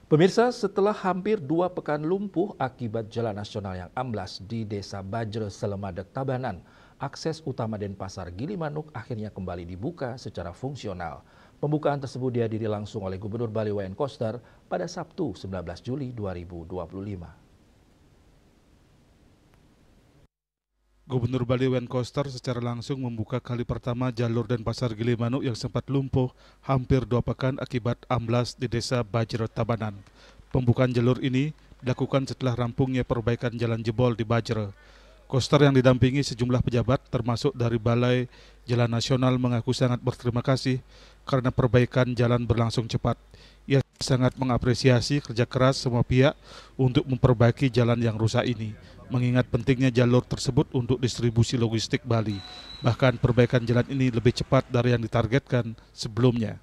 Pemirsa, setelah hampir 2 pekan lumpuh akibat jalan nasional yang amblas di Desa Bajre, Selemadeg, Tabanan, akses utama Denpasar Gilimanuk akhirnya kembali dibuka secara fungsional. Pembukaan tersebut dihadiri langsung oleh Gubernur Bali Wayan Koster pada Sabtu 19 Juli 2025. Gubernur Bali Wayan Koster secara langsung membuka kali pertama jalur Denpasar Gilimanuk yang sempat lumpuh hampir 2 pekan akibat amblas di Desa Bajre, Tabanan. Pembukaan jalur ini dilakukan setelah rampungnya perbaikan jalan jebol di Bajre. Koster yang didampingi sejumlah pejabat termasuk dari Balai Jalan Nasional mengaku sangat berterima kasih karena perbaikan jalan berlangsung cepat. Ia sangat mengapresiasi kerja keras semua pihak untuk memperbaiki jalan yang rusak ini, mengingat pentingnya jalur tersebut untuk distribusi logistik Bali. Bahkan perbaikan jalan ini lebih cepat dari yang ditargetkan sebelumnya.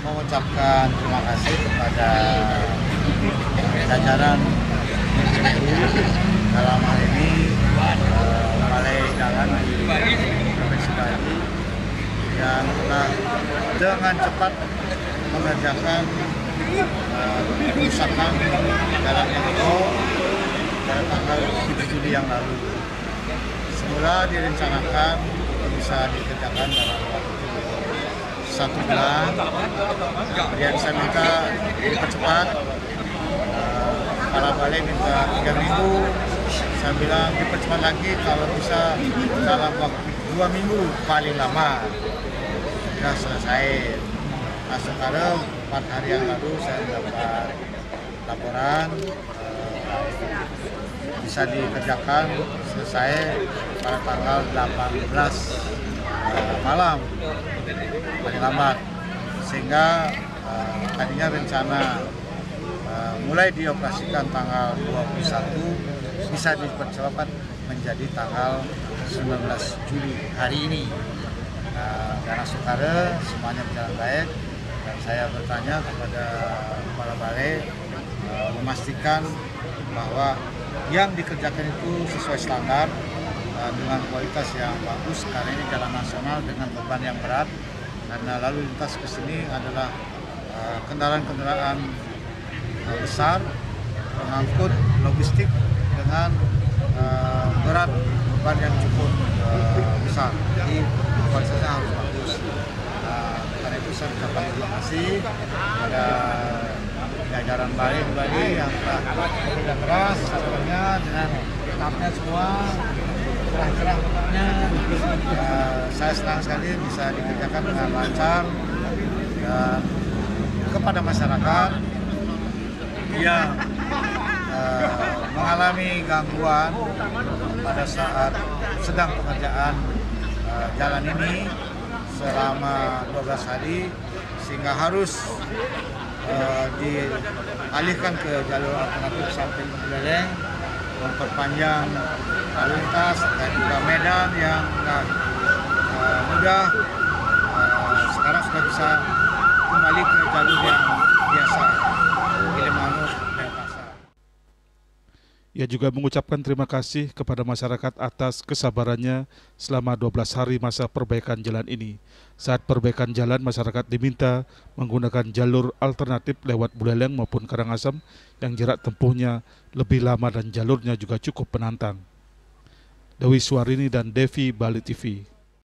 Mengucapkan terima kasih kepada jajaran dalam hal ini Balai Jalan di Provinsi Bali yang telah dengan cepat mengerjakan kerusakan jalan yang pada tanggal 7 Juli yang lalu. Semula direncanakan bisa dikerjakan dalam waktu 1 bulan. Kemudian saya minta dipercepat. Kepala Balai minta 3 minggu. Saya bilang dipercepat lagi kalau bisa dalam waktu 2 minggu paling lama. Sudah selesai. Nah, sekarang 4 hari yang lalu saya dapat laporan bisa dikerjakan selesai pada tanggal 18 malam paling lambat, sehingga tadinya rencana mulai dioperasikan tanggal 21 bisa dipercepat menjadi tanggal 19 Juli hari ini. Karena saudara semuanya berjalan baik dan saya bertanya kepada Kepala Balai memastikan bahwa yang dikerjakan itu sesuai standar dengan kualitas yang bagus, karena ini jalan nasional dengan beban yang berat karena lalu lintas ke sini adalah kendaraan-kendaraan besar mengangkut logistik dengan berat beban yang cukup besar, jadi kualitasnya harus bagus. Karena itu saya ucapkan terima kasih kepada jajaran Bali yang telah bekerja keras sebenarnya dengan stafnya semua cerah-cerah pokoknya. Saya senang sekali bisa dikerjakan dengan lancar dan kepada masyarakat yang mengalami gangguan pada saat sedang pengerjaan jalan ini selama 12 hari sehingga harus dialihkan ke jalur alternatif sampai Buleleng, memperpanjang lalu lintas dan juga medan yang mudah. Sekarang sudah bisa kembali ke jalur yang biasa, Gilimanuk, Denpasar. Ia juga mengucapkan terima kasih kepada masyarakat atas kesabarannya selama 12 hari masa perbaikan jalan ini. Saat perbaikan jalan, masyarakat diminta menggunakan jalur alternatif lewat Buleleng maupun Karangasem yang jarak tempuhnya lebih lama dan jalurnya juga cukup menantang. Dewi Suarini dan Devi, Bali TV.